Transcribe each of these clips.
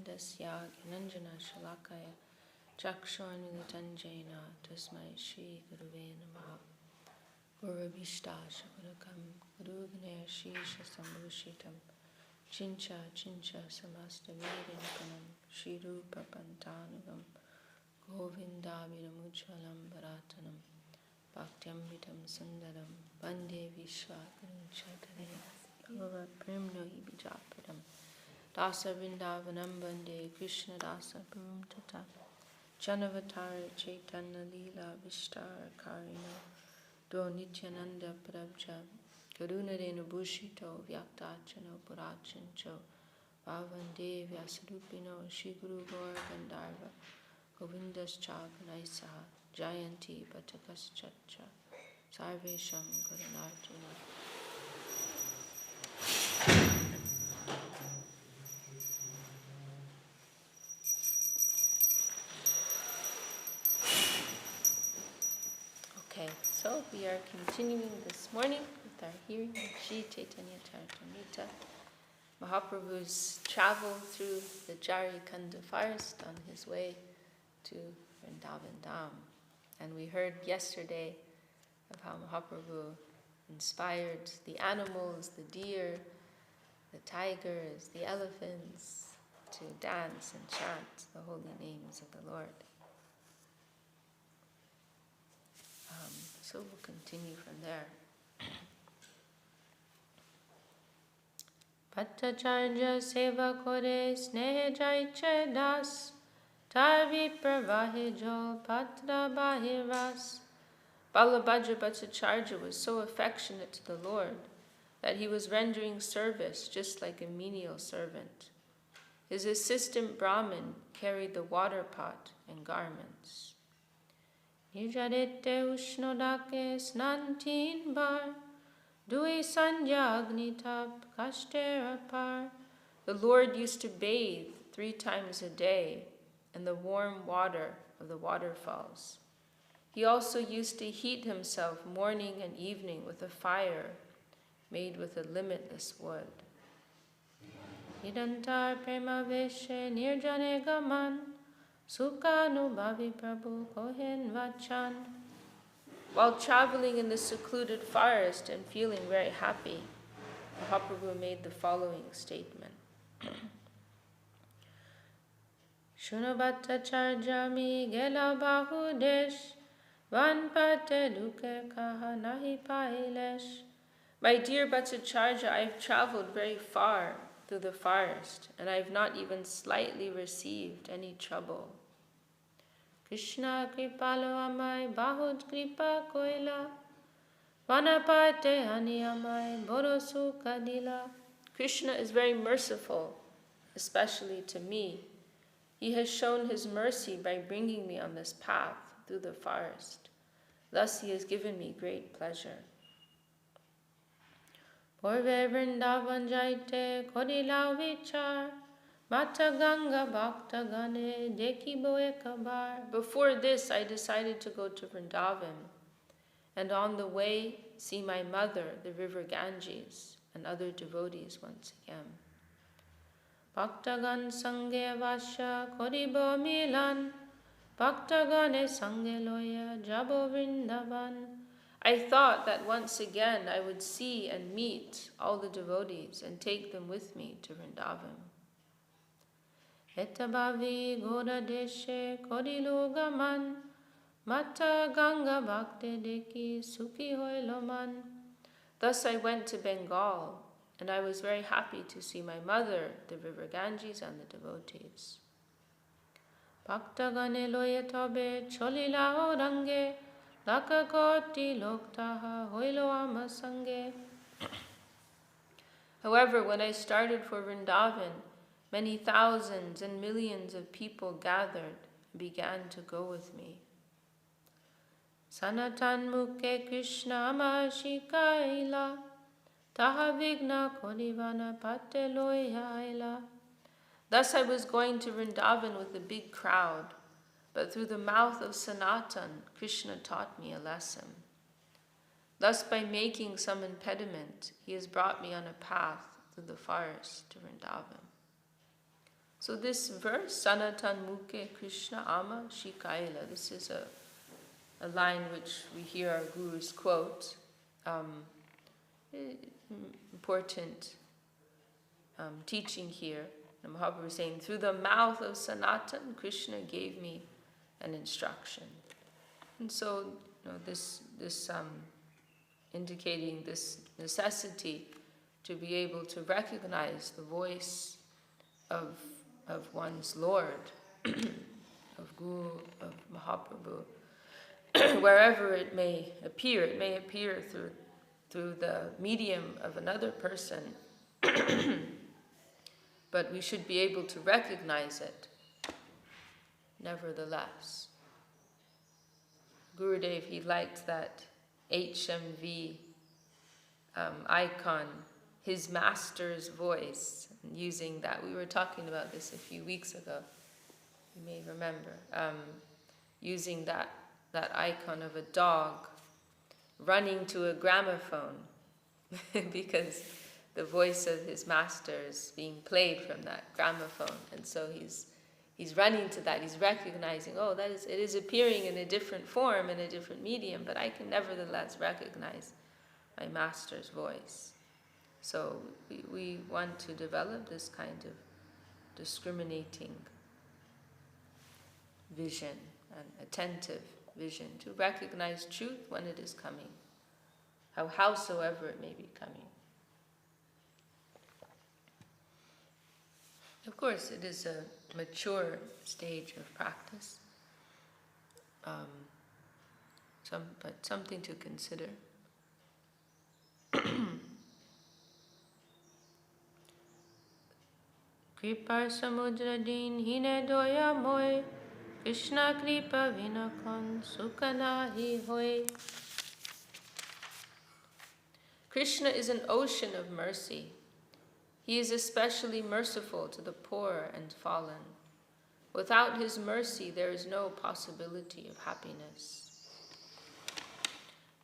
Tasya Gyananjana Shalakaya Chakshurmilitanjena Tasmai Shri Guruve Namaha Gurubhishta Shakurakam Gurugner Shisha Sambhushitam Ch.Ch Samastavirinkanam Sriyukta Pantanugam Govindamiramuchalam Bharatanam Bhaktyamritam Sundaram Bande Vishakha Bhagavad Premno Ibijapadam Dasa Vrindavanam Bande Krishna Dasa Purum Tata Chanavatara Chaitanya Lila Vishtar Karino Do Nityananda Prabja Karunarenu Bhushito Vyaktachano Purachancho Bhavande Vyasadupino Shri Guru Gaur Gandharva Govindas Chaganaisaha Jayanti Batakas Ch.Ch Sarvesham Gurunarjuna. Okay, so we are continuing this morning with our hearing of Shri Chaitanya Charitamrita, Mahaprabhu's travel through the Jharikanda forest on his way to Vrindavan Dham. And we heard yesterday of how Mahaprabhu inspired the animals, the deer, the tigers, the elephants to dance and chant the holy names of the Lord. So we'll continue from there. Bhattacharya seva kore snehe Ch.Ch das tarvi pravahe jol patra bahiras. Balabhadra Bhattacharya was so affectionate to the Lord that he was rendering service just like a menial servant. His assistant Brahmin carried the water pot and garments. Nijadete ushnodake snantin bar, dui sandhya agnitap kashtera par. The Lord used to bathe 3 times a day in the warm water of the waterfalls. He also used to heat himself morning and evening with a fire made with a limitless wood. Nidantar prema veshe nirjane gaman, Sukhanubhavi Prabhu Kohen Vachan. While traveling in the secluded forest and feeling very happy, Mahaprabhu made the following statement. Shunabhattacharjami gela bahudesh, vanpate duke kaha nahi pailesh. My dear Bhattacharya, I have traveled very far through the forest, and I have not even slightly received any trouble. Krishna kripalo amai bahut kripa koila, vanapate hani amai borosu kadila. Krishna is very merciful, especially to me. He has shown his mercy by bringing me on this path through the forest. Thus he has given me great pleasure. Porve Vrindavan jaite kodila vichar, Mata Ganga Bhakta Gane Deki Boe Kabar. Before this, I decided to go to Vrindavan, and on the way, see my mother, the river Ganges, and other devotees once again. Bhaktagan Sange Vasha Koribo Milan, Bhaktagane Sange Loya Jabo Vrindavan. I thought that once again I would see and meet all the devotees and take them with me to Vrindavan. Etabhavi Goda Deshe Kodilu Gaman, Mata Ganga Bhakte Deki Sukhi Hoiloman. Thus I went to Bengal, and I was very happy to see my mother, the river Ganges, and the devotees. Bhaktagane Loye Tobe Cholila Orange, Laka Koti Loktaha Hoilo Amasange. However, when I started for Vrindavan, many thousands and millions of people gathered and began to go with me. Sanatan Mukhe Krishna Amashikaila, Taha Vigna Kodivana Pate Loyaila. Thus I was going to Vrindavan with a big crowd, but through the mouth of Sanatan, Krishna taught me a lesson. Thus by making some impediment, he has brought me on a path through the forest to Vrindavan. So this verse, Sanatan Mukhe Krishna Ama Shikaila, this is a line which we hear our gurus quote. Important teaching here. And Mahaprabhu is saying, through the mouth of Sanatan, Krishna gave me an instruction. And so, this indicating this necessity to be able to recognize the voice of one's Lord, of Guru, of Mahaprabhu, wherever it may appear. It may appear through the medium of another person, but we should be able to recognize it nevertheless. Gurudev, he liked that HMV icon, his master's voice, using that. We were talking about this a few weeks ago, you may remember, using that icon of a dog running to a gramophone because the voice of his master is being played from that gramophone, and so he's running to that. He's recognizing, it is appearing in a different form, in a different medium, but I can nevertheless recognize my master's voice. So we want to develop this kind of discriminating vision, an attentive vision, to recognize truth when it is coming, howsoever it may be coming. Of course, it is a mature stage of practice, but something to consider. Kripa samudra din hine doya moy, Krishna kripa vinakon sukanahi hoy. Krishna is an ocean of mercy. He is especially merciful to the poor and fallen. Without his mercy, there is no possibility of happiness.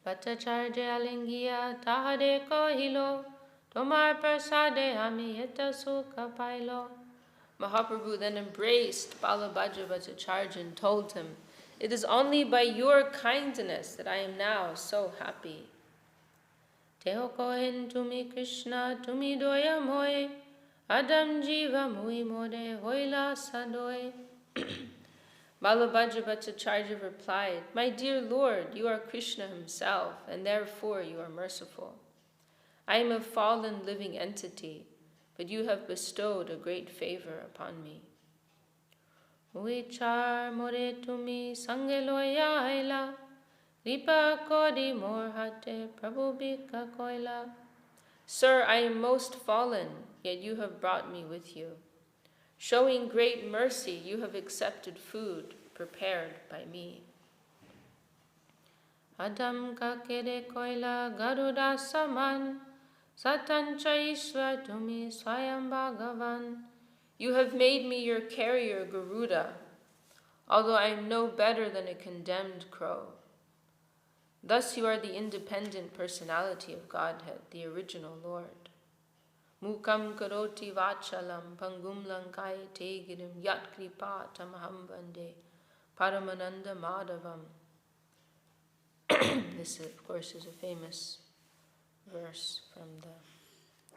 Bhattacharya alingiya tahare kohilo, tomar prasade ami yeta sukha pailo. Mahaprabhu then embraced Balabhadra Bhattacharya and told him, "It is only by your kindness that I am now so happy." Teho kohen tumi Krishna tumi doya moy, Adam jiva mui more hoila sadoy. Balabhadra Bhattacharya replied, "My dear Lord, you are Krishna himself, and therefore you are merciful. I am a fallen living entity, but you have bestowed a great favor upon me. Uichar more tumi sangeloya haila, Kripa kodi morhate prabhubika koila. Sir, I am most fallen, yet you have brought me with you. Showing great mercy, you have accepted food prepared by me. Adam ka kede koila garuda saman, satancha ishva tumi swayam bhagavan. You have made me your carrier, Garuda, although I am no better than a condemned crow. Thus you are the independent personality of Godhead, the original Lord. Mukam karoti vachalam pangum lankayate girim yat kripa tamaham bande paramananda madhavam. This, of course, is a famous verse from the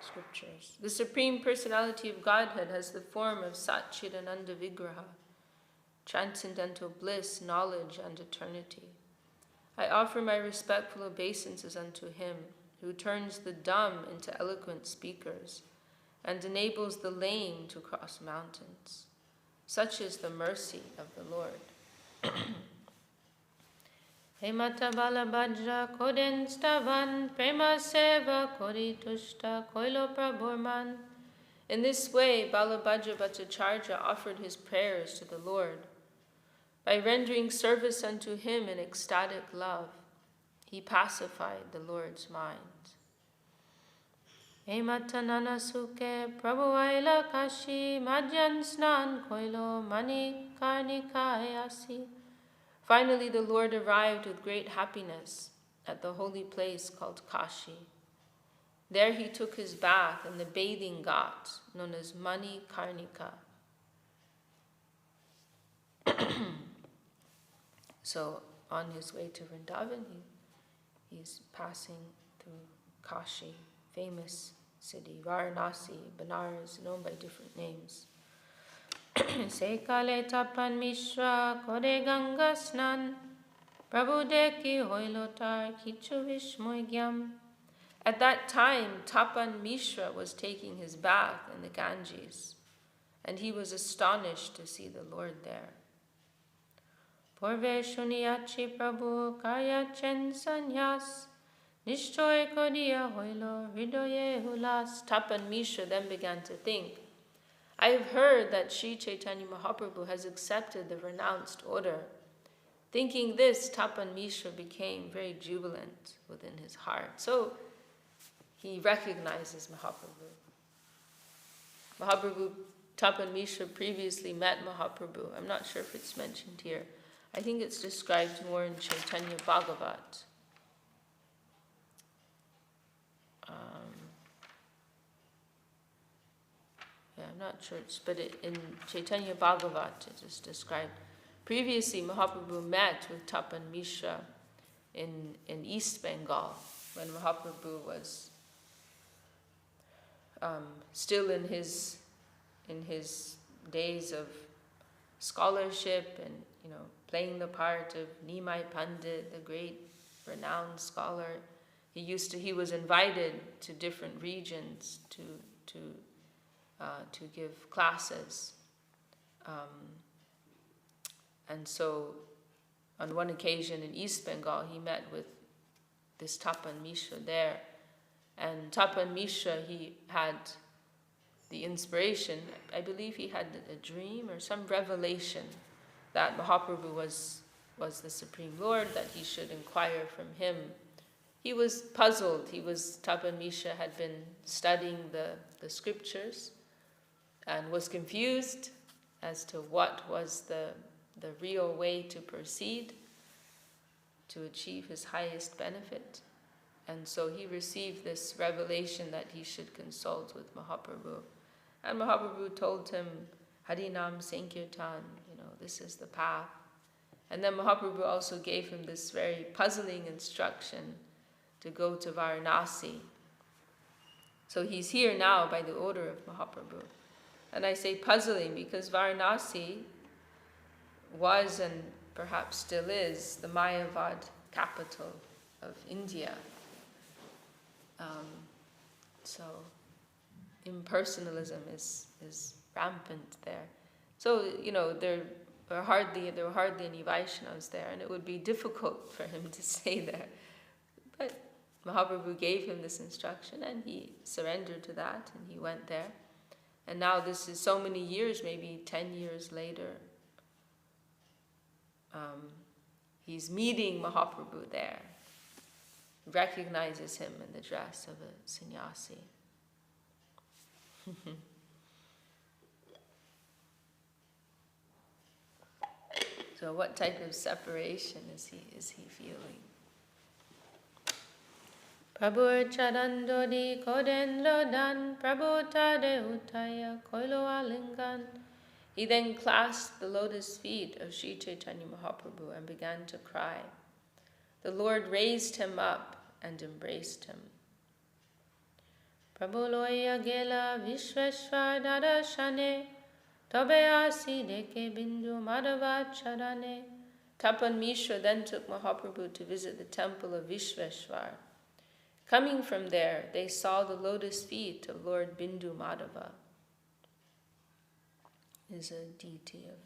scriptures. The Supreme Personality of Godhead has the form of Satchidananda Vigraha, transcendental bliss, knowledge, and eternity. I offer my respectful obeisances unto him, who turns the dumb into eloquent speakers and enables the lame to cross mountains. Such is the mercy of the Lord. Hemata Balabhadra koden stavan prema seva kori tushta koilo prabhurman. In this way, Balabhadra Bhattacharya offered his prayers to the Lord. By rendering service unto him in ecstatic love, he pacified the Lord's mind. Ematanana suke prabhuvaila kashi madhyan snan koilo mani karnikayasi. Finally, the Lord arrived with great happiness at the holy place called Kashi. There he took his bath in the bathing ghat known as Mani Karnika. So on his way to Vrindavan, he's passing through Kashi, famous city, Varanasi, Benares, known by different names. Sekale tapan mishra kore ganga snan, Prabhu deki hoilotar kichu vishmoygyam. At that time, Tapan Mishra was taking his bath in the Ganges, and he was astonished to see the Lord there. Porve shuniyachi Prabhu karyachen sanyas, nishtoy kodiya hoilo hridoye hulas. Tapan Mishra then began to think, I have heard that Sri Chaitanya Mahaprabhu has accepted the renounced order. Thinking this, Tapan Mishra became very jubilant within his heart. So he recognizes Mahaprabhu. Tapan Mishra previously met Mahaprabhu. I'm not sure if it's mentioned here. I think it's described more in Chaitanya Bhagavat. I'm not sure, but in Chaitanya Bhagavat it is described. Previously, Mahaprabhu met with Tapan Mishra in East Bengal when Mahaprabhu was still in his days of scholarship and playing the part of Nimai Pandit, the great renowned scholar. He was invited to different regions to give classes, and so on one occasion in East Bengal he met with this Tapan Mishra there. And Tapan Mishra, he had the inspiration, I believe he had a dream or some revelation that Mahaprabhu was the Supreme Lord, that he should inquire from him. He was puzzled. Tapan Mishra had been studying the scriptures and was confused as to what was the real way to proceed to achieve his highest benefit. And so he received this revelation that he should consult with Mahaprabhu. And Mahaprabhu told him, Harinam Sankirtan, this is the path. And then Mahaprabhu also gave him this very puzzling instruction to go to Varanasi. So he's here now by the order of Mahaprabhu. And I say puzzling because Varanasi was and perhaps still is the Mayavad capital of India. So impersonalism is rampant there. So there were hardly any Vaishnavas there, and it would be difficult for him to stay there. But Mahaprabhu gave him this instruction, and he surrendered to that, and he went there. And now this is so many years, maybe 10 years later. He's meeting Mahaprabhu there. Recognizes him in the dress of a sannyasi. So what type of separation is he feeling? Prabhu charandodi kodendro dan Prabhu tade utaya koilo alingan. He then clasped the lotus feet of Sri Chaitanya Mahaprabhu and began to cry. The Lord raised him up and embraced him. Prabhu loya gela vishveshwar darashane, tobe asi deke bindu madhava charane. Tapan Mishra then took Mahaprabhu to visit the temple of Vishveshwar. Coming from there, they saw the lotus feet of Lord Bindu Madhava. He is a deity of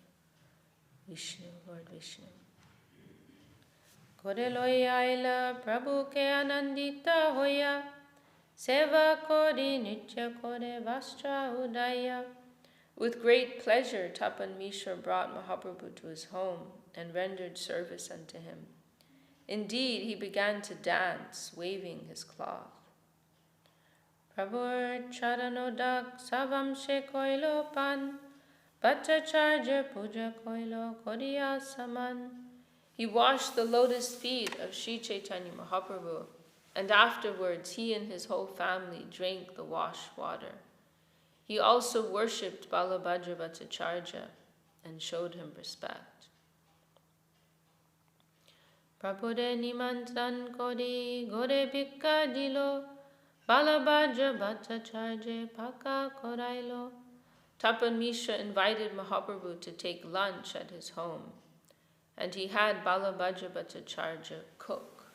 Vishnu, Lord Vishnu. Kore loya aila Prabhu ke anandita hoya, seva kori nitya kore vastra udaya. With great pleasure, Tapan Mishra brought Mahaprabhu to his home and rendered service unto him. Indeed, he began to dance, waving his cloth. Prabhu charanodak savam she koilo pan, bhattacharya puja koilo koriya saman. He washed the lotus feet of Sri Chaitanya Mahaprabhu, and afterwards he and his whole family drank the wash water. He also worshipped Balabhadra Bhattacharya and showed him respect. Prabhude nimantran kori gore bhikka dilo, Balabhaja Bhattacharya Paka Korailo. Tapan Mishra invited Mahaprabhu to take lunch at his home, and he had Balabhaja Bhattacharya cook.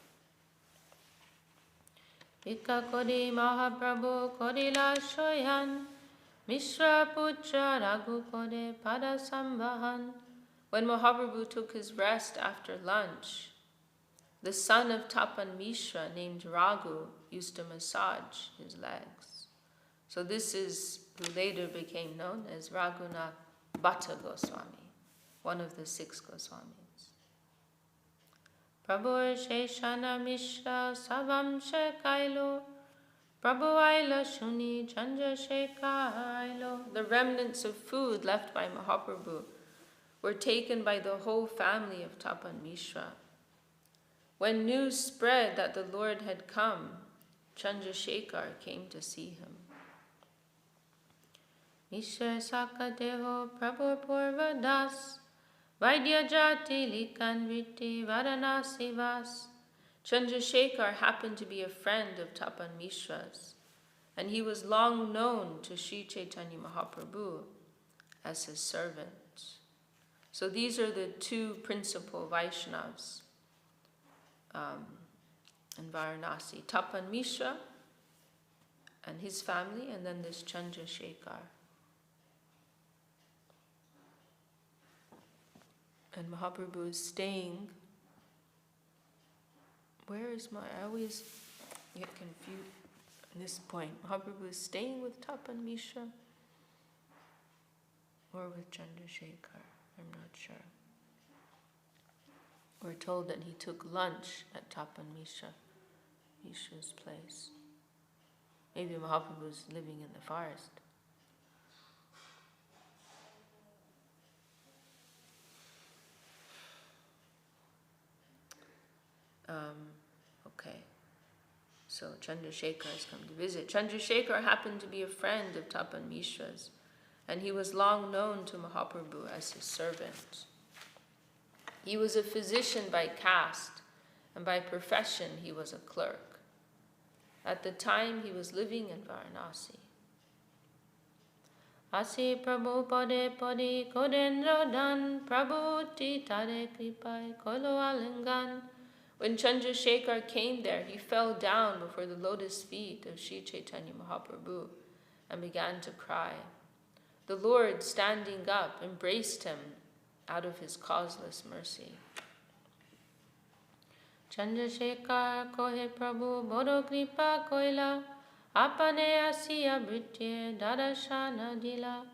Bhikka kori Mahaprabhu korila shoyan, Mishra putra Raghu kore Padasambhahan. When Mahaprabhu took his rest after lunch, the son of Tapan Mishra named Raghu used to massage his legs. So this is who later became known as Raghunath Bhatta Goswami, one of the 6 Goswamis. Prabhu Sheshana Mishra Savam Shekailo, Prabhu Aila Shuni Chanja Shekailo. The remnants of food left by Mahaprabhu were taken by the whole family of Tapan Mishra. When news spread that the Lord had come, Chandrasekhar came to see him. Mishra Sakadeho Prabhu Purva Das, Vaidya Jati Likan Viti Varanasi Vas. Chandrasekhar happened to be a friend of Tapan Mishra's, and he was long known to Sri Chaitanya Mahaprabhu as his servant. So these are the 2 principal Vaishnavas in Varanasi, Tapan Mishra and his family, and then this Chandrasekhar. And Mahaprabhu is staying. Where is I always get confused at this point. Mahaprabhu is staying with Tapan Mishra or with Chandrasekhar? I'm not sure. We're told that he took lunch at Tapan Mishra's place. Maybe Mahaprabhu was living in the forest. Okay. So Chandrasekhar has come to visit. Chandrasekhar happened to be a friend of Tapan Mishra's, and he was long known to Mahaprabhu as his servant. He was a physician by caste, and by profession he was a clerk. At the time he was living in Varanasi. Asi Prabhu Pade Padi Kodendra Dan Prabhu Ti Tare Kripai Kolo Alingan. When Chandrasekhar came there, he fell down before the lotus feet of Sri Chaitanya Mahaprabhu and began to cry. The Lord, standing up, embraced him out of his causeless mercy. Chandrasekhar kohe Prabhu Boro Kripa Koila Apane Asiya Britye Darashana Dila.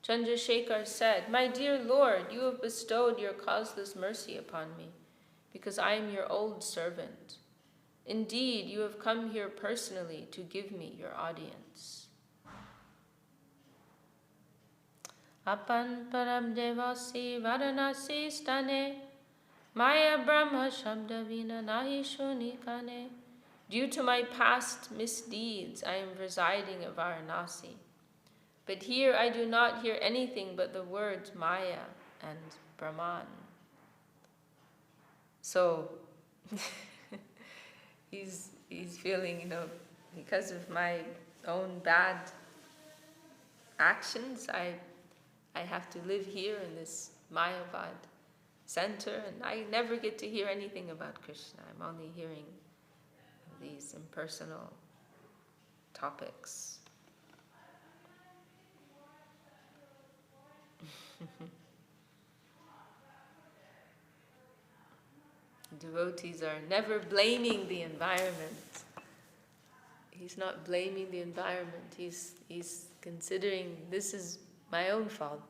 Chandrasekhar said, "My dear Lord, you have bestowed your causeless mercy upon me, because I am your old servant. Indeed, you have come here personally to give me your audience." Apan param devasi varanasi stane, Maya Brahma Shabda Vina Nahi Shunikane. Due to my past misdeeds, I am residing at Varanasi. But here I do not hear anything but the words Maya and Brahman. So he's feeling, because of my own bad actions, I have to live here in this Mayavad center, and I never get to hear anything about Krishna. I'm only hearing these impersonal topics. Devotees are never blaming the environment. He's not blaming the environment. He's considering this is my own fault.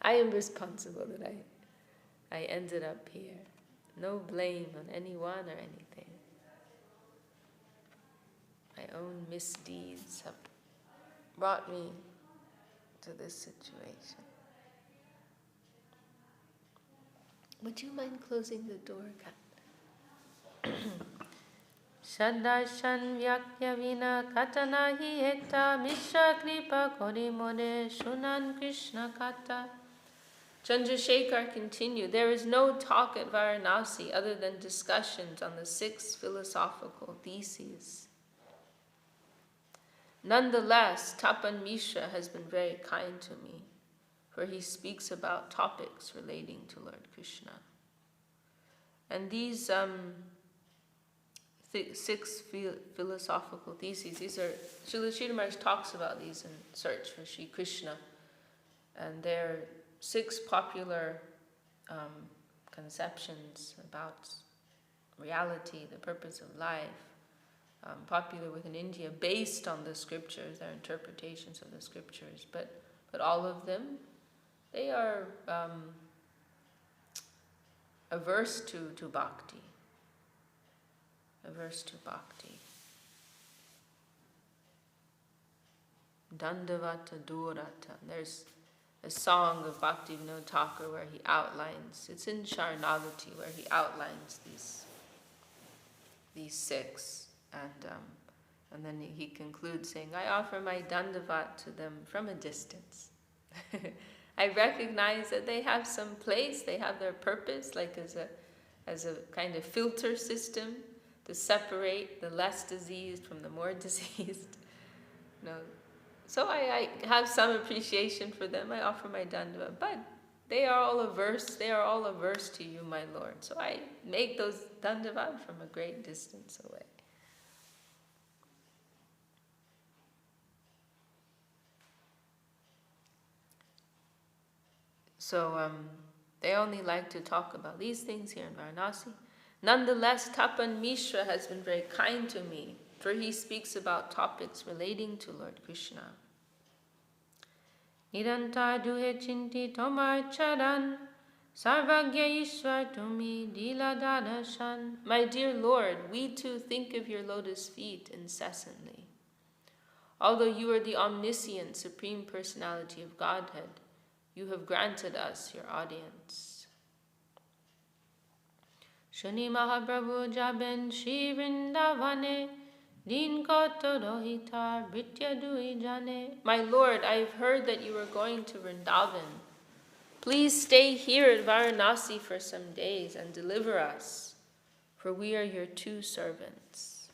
I am responsible that I ended up here. No blame on anyone or anything. My own misdeeds have brought me to this situation. Would you mind closing the door, Kat? Shadarshan Vyakya Vina Katana Hi Ekta Mishra Kripa Kori More Shunan Krishna Kata. Chandrasekhar continued, there is no talk at Varanasi other than discussions on the 6 philosophical theses. Nonetheless, Tapan Mishra has been very kind to me, for he speaks about topics relating to Lord Krishna. And these 6 philosophical theses, these are, Srila Sridhar Maharaj talks about these in Search for Sri Krishna. And they're 6 popular conceptions about reality, the purpose of life, popular within India, based on the scriptures, their interpretations of the scriptures. But all of them, they are averse to bhakti. Averse to bhakti. Dandavata Durata. There's a song of Bhaktivinoda Thakur where he outlines, it's in Sharanagati, where he outlines these 6. And then he concludes saying, I offer my dandavat to them from a distance. I recognize that they have some place, they have their purpose, like as a kind of filter system to separate the less diseased from the more diseased. So I have some appreciation for them. I offer my dandavat, but they are all averse to you, my Lord. So I make those dandavat from a great distance away. So they only like to talk about these things here in Varanasi. Nonetheless, Tapan Mishra has been very kind to me, for he speaks about topics relating to Lord Krishna. Niranta duhe chinti tomar charan, sarvagya ishwar tumi dila dadashan. My dear Lord, we too think of your lotus feet incessantly. Although you are the omniscient Supreme Personality of Godhead, you have granted us your audience. Shuni Mahaprabhu jaben Shri Vrindavane, din koto rohitar britya dui jane. My Lord, I have heard that you are going to Vrindavan. Please stay here at Varanasi for some days and deliver us, for we are your 2 servants.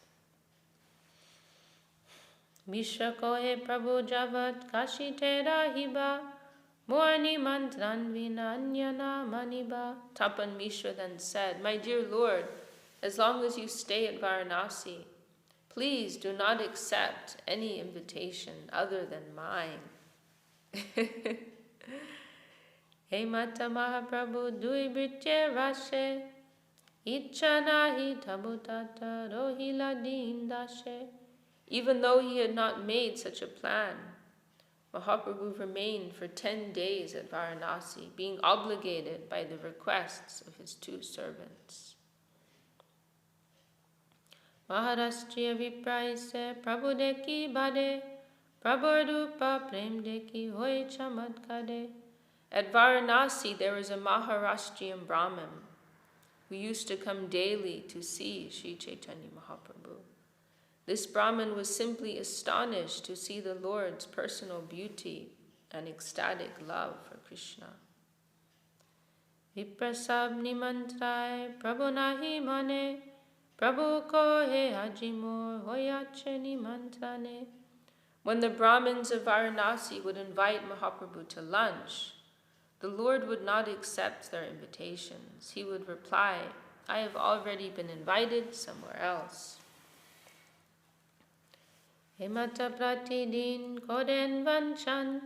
Mishra kohe Prabhu javat kashi tera hiba, Morni mantran vinanyana maniba. Tapan Mishra then said, my dear Lord, as long as you stay at Varanasi, please do not accept any invitation other than mine. Hey Mata Mahaprabhu dui britye rashe, ichanahi tabutata rohila din dashe. Even though he had not made such a plan, Mahaprabhu remained for 10 days at Varanasi, being obligated by the requests of his 2 servants. Maharashtriya vipraise Prabhu deki bade, Prabhu rupa prem deki hoy chamatkade. At Varanasi there was a Maharashtrian Brahmin who used to come daily to see Sri Chaitanya Mahaprabhu. This Brahmin was simply astonished to see the Lord's personal beauty and ecstatic love for Krishna. Viprasab nimantrai Prabhu nahi mane, Prabhu ko he hajimor hoyache nimantrane. When the Brahmins of Varanasi would invite Mahaprabhu to lunch, the Lord would not accept their invitations. He would reply, I have already been invited somewhere else. Hemata pratidin koden vanchan,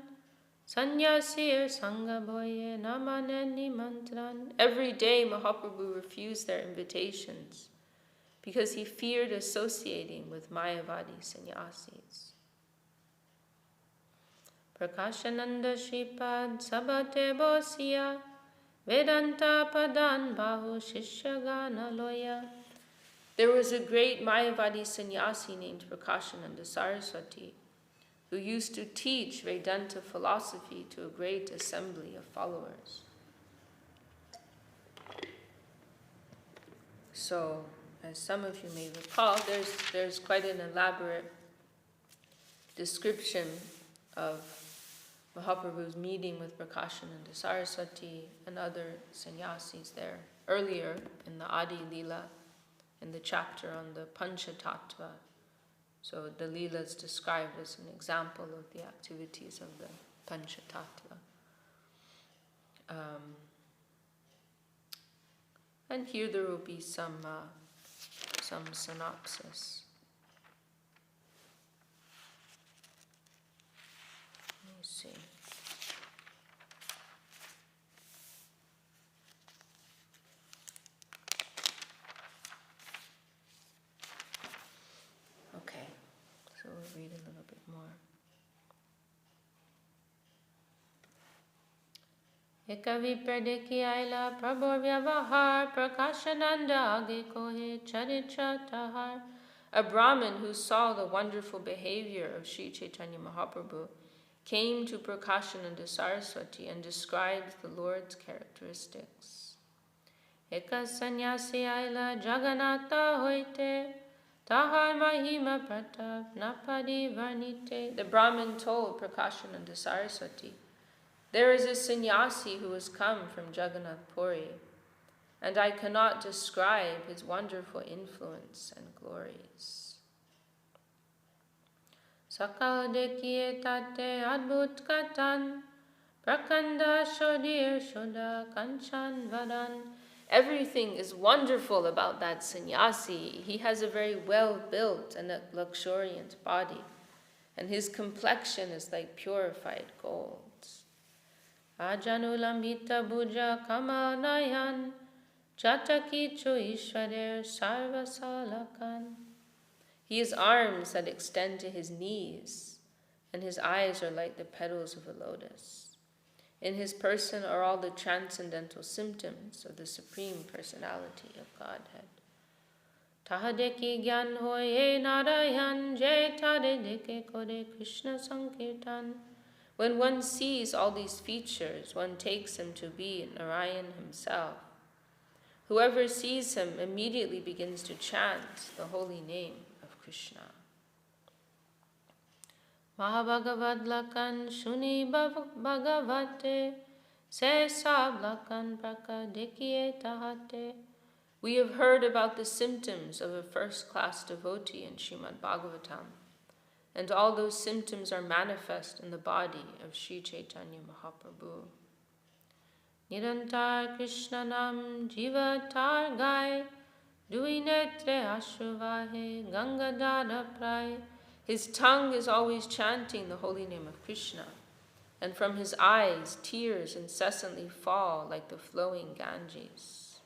sanyasir sangaboye namanen nimantran. Every day Mahaprabhu refused their invitations because he feared associating with Mayavadi sannyasis. Prakashananda Shripad Sabate Bosya, Vedanta Padan Bahu Shishyagana Loya. There was a great Mayavadi sannyasi named Prakashananda Saraswati, who used to teach Vedanta philosophy to a great assembly of followers. So, as some of you may recall, there's quite an elaborate description of Mahaprabhu's meeting with Prakashananda Saraswati and other sannyasis there earlier in the Adi Leela, in the chapter on the Panchatattva. So the Leela is described as an example of the activities of the Panchatattva. And here there will be some synopsis. Let me see. Okay, so we'll read a little bit more. Ekavipradeki aila prabhu vyavahar prakashananda age kohe Ch.Ch tahar. A Brahmin who saw the wonderful behavior of Sri Chaitanya Mahaprabhu came to Prakashananda Saraswati and described the Lord's characteristics. Eka sannyasi aila jagannatha hoite tahar mahima pratap napadi varnite. The Brahmin told Prakashananda Saraswati, "There is a sannyasi who has come from Jagannath Puri, and I cannot describe his wonderful influence and glories." Sakal dekiye tate adbhut katan, prakanda shodir shoda kanchan vadan. Everything is wonderful about that sannyasi. He has a very well-built and a luxuriant body, and his complexion is like purified gold. Ajanulambita bhuja kamal nayan, chatakichu ishwarer sarvasalakan. He has arms that extend to his knees, and his eyes are like the petals of a lotus. In his person are all the transcendental symptoms of the Supreme Personality of Godhead. Tahadeki gyan hoye narayan, je tadedeke kore Krishna sankirtan. When one sees all these features, one takes him to be Narayan himself. Whoever sees him immediately begins to chant the holy name of Krishna. Mahabhagavad lakan shuni bhagavate, se sab lakan prakadekiye tahate. We have heard about the symptoms of a first-class devotee in Srimad Bhagavatam, and all those symptoms are manifest in the body of Sri Chaitanya Mahaprabhu. Nirantar Krishna nam jivatar gai, duinetre ashruvahe gangadara prai. His tongue is always chanting the holy name of Krishna, and from his eyes tears incessantly fall like the flowing Ganges.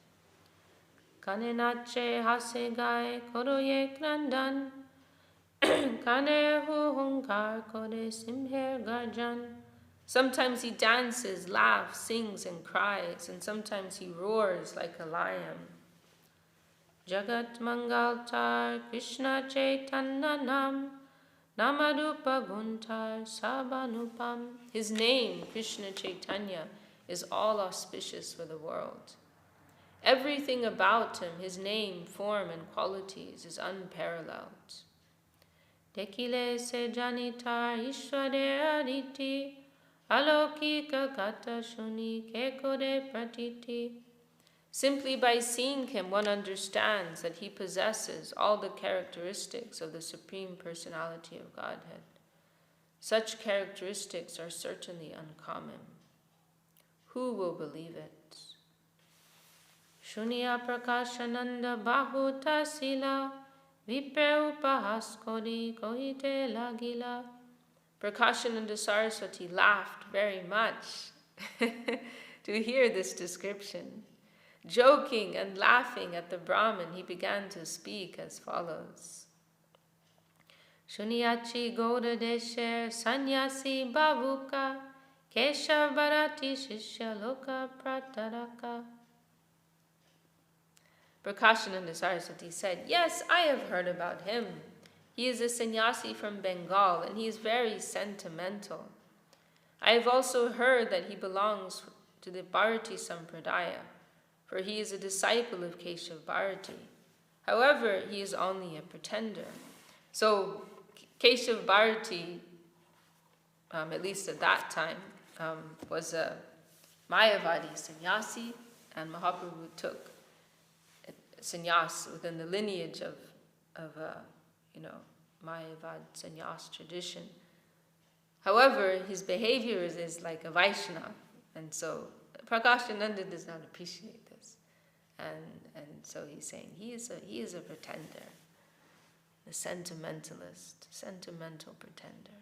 Kanenache hase gai koroye krandan, sometimes he dances, laughs, sings, and cries, and sometimes he roars like a lion. Jagat Mangaltar Krishna Chaitanya Nam Namarupa Guntar Sabanupam. His name, Krishna Chaitanya, is all auspicious for the world. Everything about him, his name, form, and qualities, is unparalleled. Dekile se janitar ishware aditi, alokika kata shuni kekore pratiti. Simply by seeing him, one understands that he possesses all the characteristics of the Supreme Personality of Godhead. Such characteristics are certainly uncommon. Who will believe it? Shunya prakashananda bahuta sila, Vipraupahaskodi kohite lagila. Prakashananda Saraswati laughed very much to hear this description. Joking and laughing at the Brahmin, he began to speak as follows. Shunyachi Goda Desher Sannyasi Bavuka Kesha Bharati Shishya Loka Prataraka. Prakashananda Saraswati said, "Yes, I have heard about him. He is a sannyasi from Bengal, and he is very sentimental. I have also heard that he belongs to the Bharati Sampradaya, for he is a disciple of Keshav Bharati. However, he is only a pretender." So Keshav Bharati at least at that time, was a Mayavadi sannyasi, and Mahaprabhu took sannyas within the lineage of Mayavad sannyas tradition. However, his behavior is like a Vaishnava, and so Prakashananda does not appreciate this, and so he's saying he is a pretender, a sentimentalist, sentimental pretender.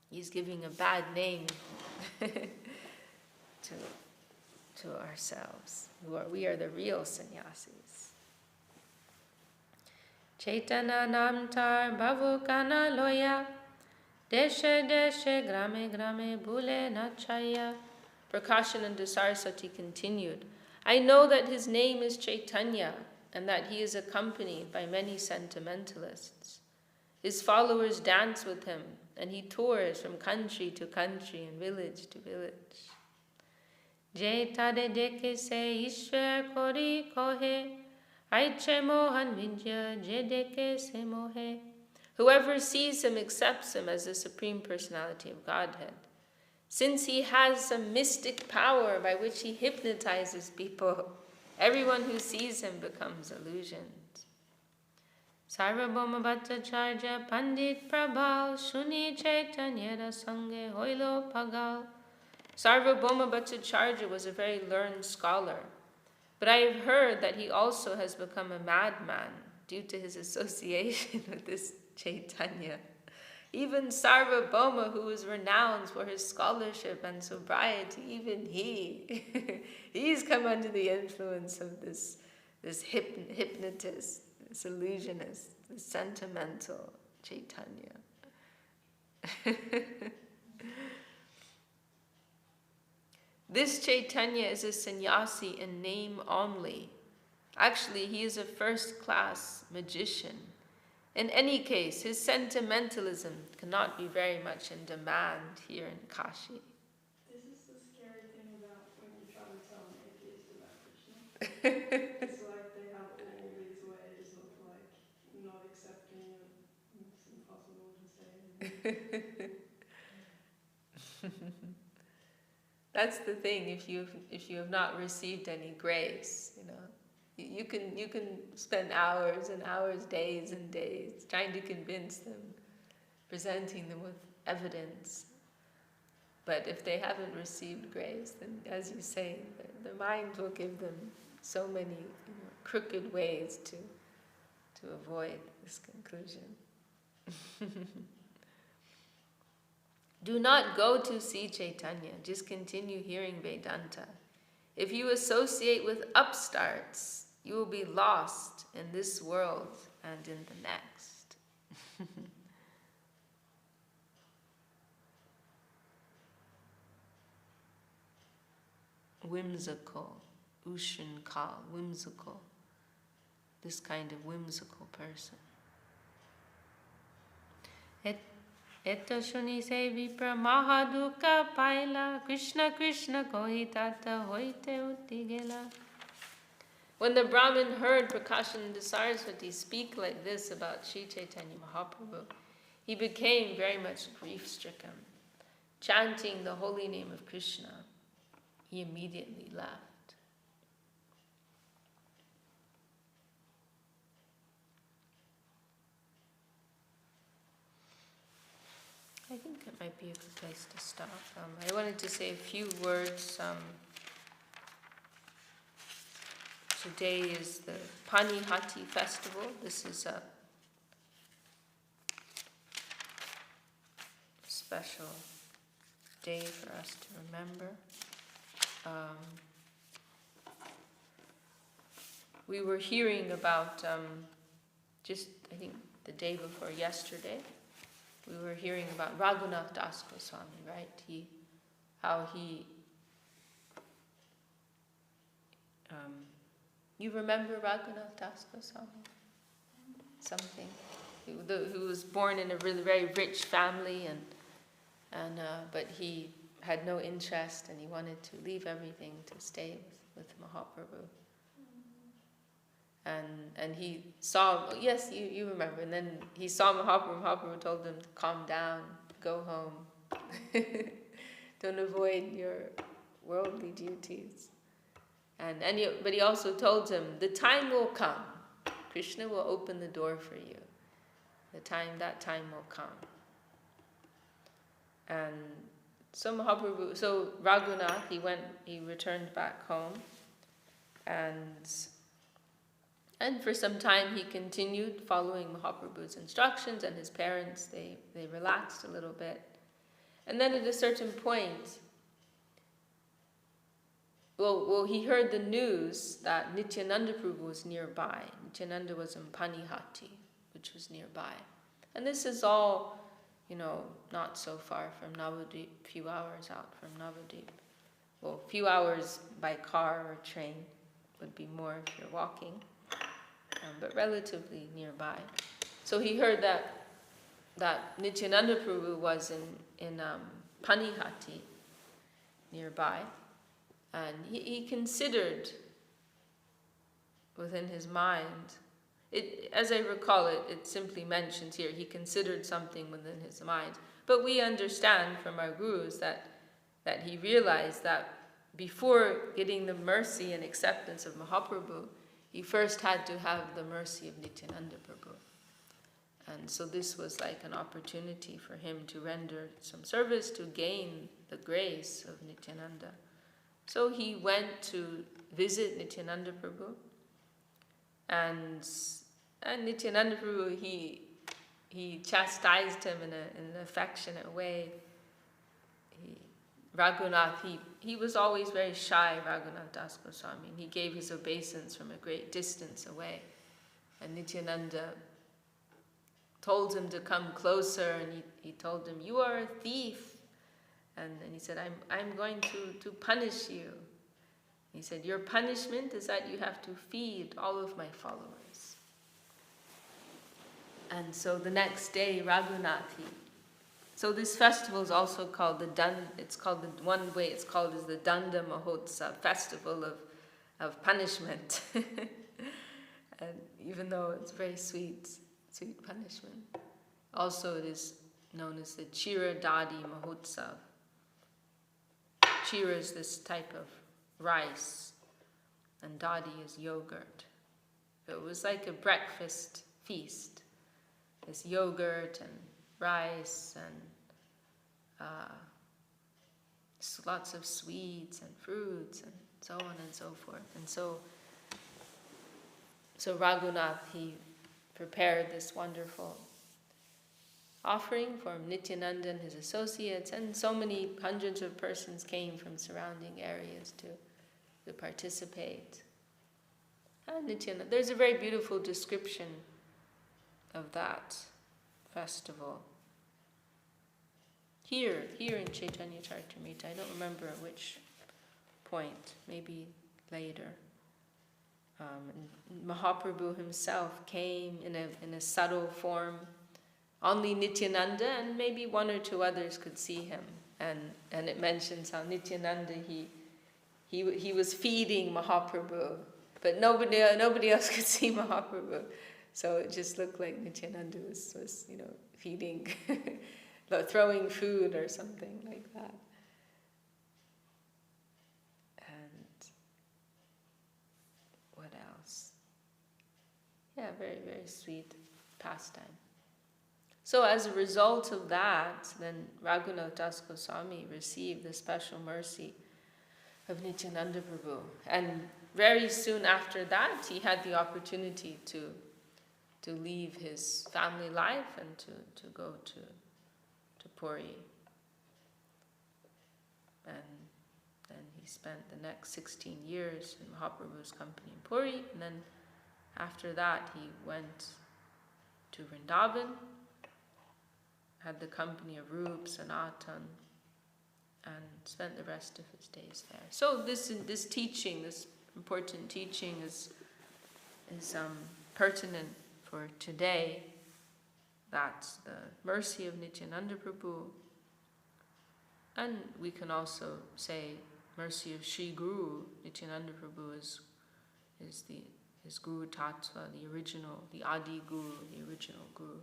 He's giving a bad name to ourselves. We are the real sannyasis. Chaitanya namtar bhavukana loya, deshe deshe grame grame bhule nachaya. Prakashananda Saraswati continued, I know that his name is Chaitanya and that he is accompanied by many sentimentalists. His followers dance with him, and he tours from country to country and village to village. Je tade deke se Ishwar kori kohe, aiche mohan vinjya je deke se mohe. Whoever sees him accepts him as the Supreme Personality of Godhead, since he has some mystic power by which he hypnotizes people. Everyone who sees him becomes illusioned. Sarvabhauma Bhattacharya Pandit Prabhal Shuni Chaitanya Sange Hoilo Pagal. Sarvabhauma Bhattacharya was a very learned scholar, but I have heard that he also has become a madman due to his association with this Chaitanya. Even Sarvabhauma, who is renowned for his scholarship and sobriety, even he's come under the influence of this hypnotist, this illusionist, this sentimental Chaitanya. This Chaitanya is a sannyasi in name only. Actually, he is a first-class magician. In any case, his sentimentalism cannot be very much in demand here in Kashi. This is the scary thing about when you try to tell an atheist about Krishna. It's like they have all these ways of like not accepting it. It's impossible to say. That's the thing. If you have not received any grace, you can spend hours and hours, days and days trying to convince them, presenting them with evidence. But if they haven't received grace, then, as you say, the mind will give them so many crooked ways to avoid this conclusion. Do not go to see Chaitanya, just continue hearing Vedanta. If you associate with upstarts, you will be lost in this world and in the next. Whimsical, Ushankal, whimsical. This kind of whimsical person. Etta shuni se vipra mahaduka paila, Krishna Krishna kohitata hoite uttigela. When the Brahmin heard Prakashananda Saraswati speak like this about Sri Chaitanya Mahaprabhu, he became very much grief-stricken. Chanting the holy name of Krishna, he immediately left. I think it might be a good place to stop. I wanted to say a few words. Today is the Panihati festival. This is a special day for us to remember. We were hearing about, just I think the day before yesterday, we were hearing about Raghunath Das Goswami, right? How he you remember Raghunath Das Goswami? Something. Who was born in a really very rich family, but he had no interest, and he wanted to leave everything to stay with Mahaprabhu. And he saw, yes, you remember, and then he saw Mahaprabhu. Mahaprabhu told him to calm down, go home. Don't avoid your worldly duties. But he also told him, the time will come. Krishna will open the door for you. That time will come. And so Raghunath, he returned back home, and for some time he continued following Mahaprabhu's instructions, and his parents, they relaxed a little bit. And then at a certain point, he heard the news that Nityananda Prabhu was nearby. Nityananda was in Panihati, which was nearby. And this is all, not so far from Navadvip, few hours out from Navadvip. Well, few hours by car or train, would be more if you're walking, but relatively nearby. So he heard that Nityananda Prabhu was in Panihati, nearby. And he considered within his mind, as I recall it simply mentions here, he considered something within his mind. But we understand from our gurus that he realized that before getting the mercy and acceptance of Mahaprabhu, he first had to have the mercy of Nityananda Prabhu. And so this was like an opportunity for him to render some service to gain the grace of Nityananda. So he went to visit Nityananda Prabhu, and Nityananda Prabhu, he chastised him in an affectionate way. Raghunath, he was always very shy, Raghunath Das Goswami, and he gave his obeisance from a great distance away. And Nityananda told him to come closer, and he told him, "You are a thief." And he said, I'm going to punish you. He said, "Your punishment is that you have to feed all of my followers." And so the next day, Raghunath, so this festival is also called one way it's called is the Danda Mahotsav, festival of punishment. And even though it's very sweet punishment. Also it is known as the Chira Dadi Mahotsav. Chira is this type of rice, and dadi is yogurt. So it was like a breakfast feast. There's yogurt and rice and lots of sweets and fruits and so on and so forth. And so Raghunath, he prepared this wonderful offering for Nityananda and his associates, and so many hundreds of persons came from surrounding areas to participate. And Nityananda, there's a very beautiful description of that festival here in Chaitanya Charitamrita. I don't remember at which point, maybe later. Mahaprabhu himself came in a subtle form. Only Nityananda and maybe one or two others could see him, and it mentions how Nityananda he was feeding Mahaprabhu, but nobody else could see Mahaprabhu, so it just looked like Nityananda was feeding, throwing food or something like that. And what else? Yeah, very, very sweet pastime. So as a result of that, then Raghunath Das Goswami received the special mercy of Nityananda Prabhu. And very soon after that, he had the opportunity to leave his family life and to go to Puri. And then he spent the next 16 years in Mahaprabhu's company in Puri. And then after that, he went to Vrindavan, had the company of Rup, Sanatan, and spent the rest of his days there. So this teaching, this important teaching, is pertinent for today. That's the mercy of Nityananda Prabhu, and we can also say mercy of Sri Guru. Nityananda Prabhu is his Guru Tattva, the Adi Guru, the original Guru.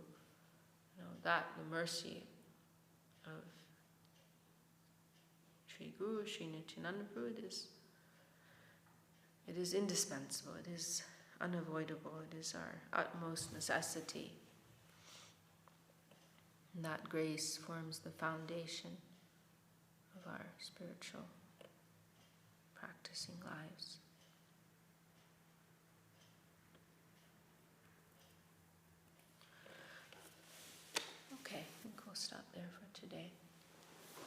That the mercy of Sri Guru, Sri Nityananda Prabhu, it is indispensable, it is unavoidable, it is our utmost necessity. And that grace forms the foundation of our spiritual practicing lives. Okay, I think we'll stop there for today.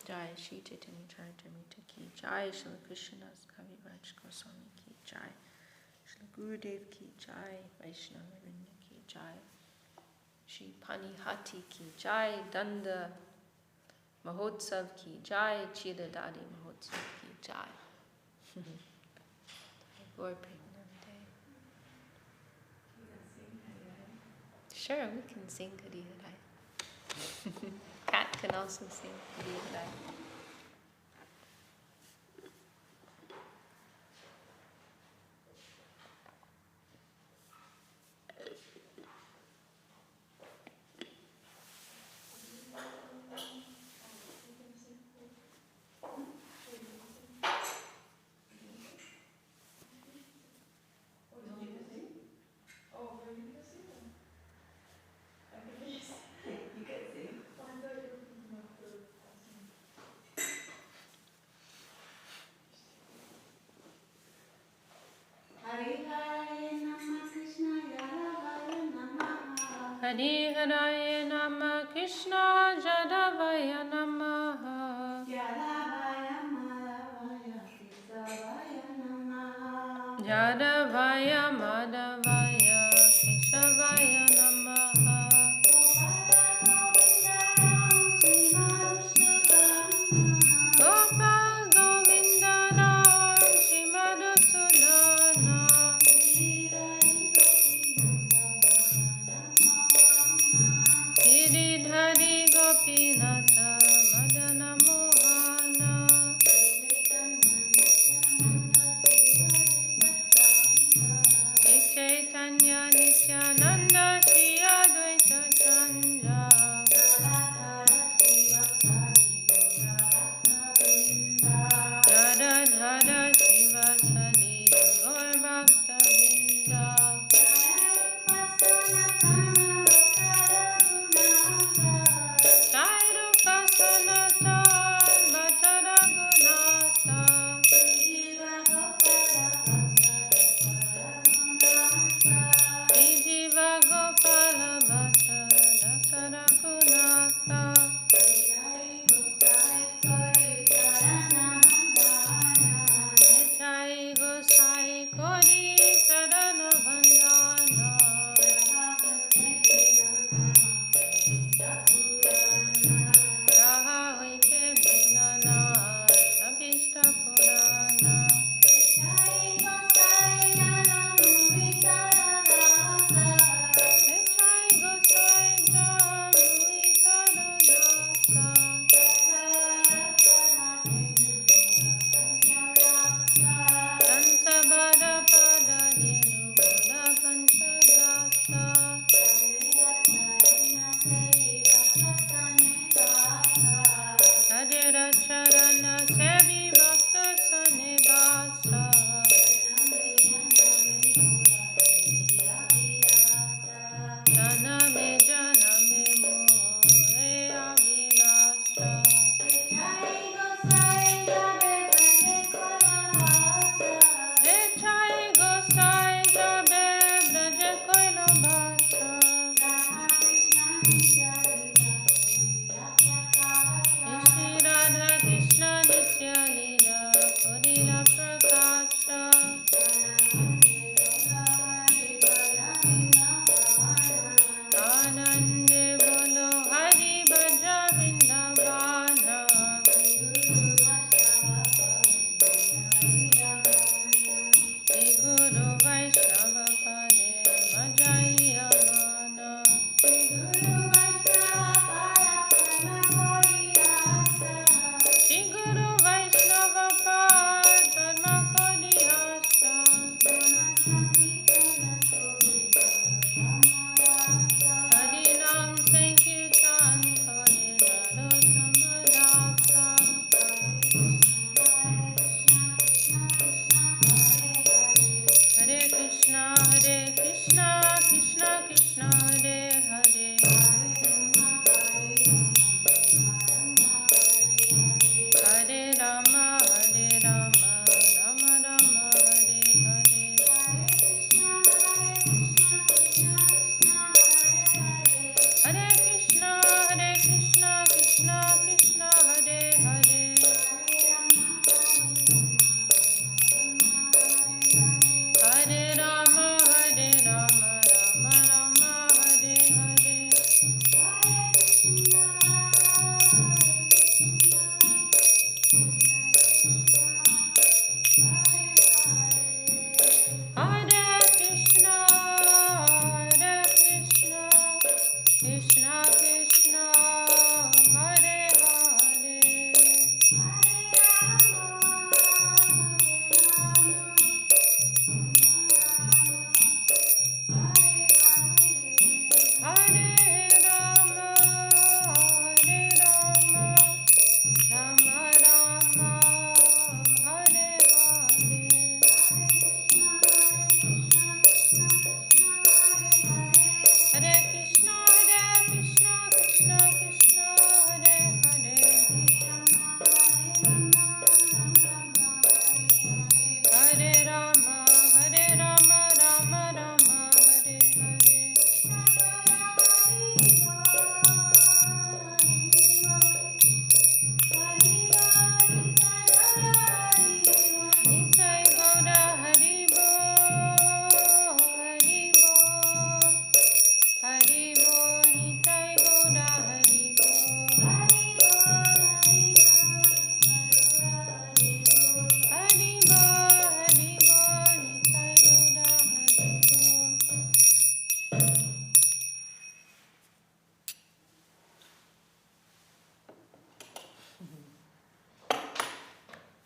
Jai Shri Chaitanya Charitamrita ki Jai, Srila Krishnadas Kaviraj Goswami ki Jai, Srila Gurudev ki Jai, Vaishnava Vrinda ki Jai, Shri Panihati ki Jai, Danda Mahotsav ki Jai, Chidadadi Mahotsav ki Jai. Gaur Pregnante. Sure, we can sing Hari Hari. Cat can also sing Hari Hari. Hari Haraya Nama Krishna Jadavaya Namaha Jadavaya Madhavaya Keshavaya Namaha Gopal Govinda Ram Shimadasudana Giridhari Gopinatha Madana Mohana Chaitanya Nityananda Shri Advaita Chandra Radha Shiva Sadi Gaur Bhakta Vrinda Jai Rupa Sanatan Bhatta Raghunatha Vijiva Gopala Bhatta Dasa Raghunatha Jai Gosai Kori Sarana Bandhana Raha Hoite Vinana Sabhishta Purana Jai Gosai Jamu Itaradasa Sansabara Pada Nenu Bola Panchagasa Hajira Charana Sevi Bhakta Sanivasa Janame Janame More Abhilasha Jai Gosai Jabe Braja Koilo Bhasa Shri Radha Krishna Nitya Leela Kodila Prakasha Anande Bolo Hari Bhaja Vrindavana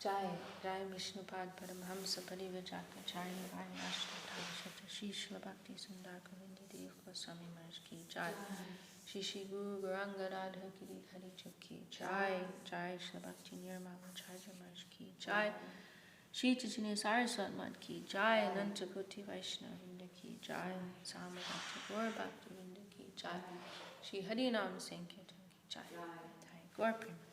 Jai Jai Vishnupad Paramhamsa Parivajaka Charya Vani Ashtata Shata Shri Srila Bhakti Sundar Govinda Dev Goswami Maharaj Ki Jai Shri Shri Guru Gauranga Radha Giri Hari Ki Jai Jai Srila Bhakti Nirmala Charya Maharaj Ki Jai Shri Ch.Ch. Saraswat Mat Ki Jai Ananta Koti Vaishnava Vrinda Ki Jai Sama Bhakti Gaur Bhakti Vrinda Ki Jai Shri Harinam Sankirtan Ki Jai Gaur Prema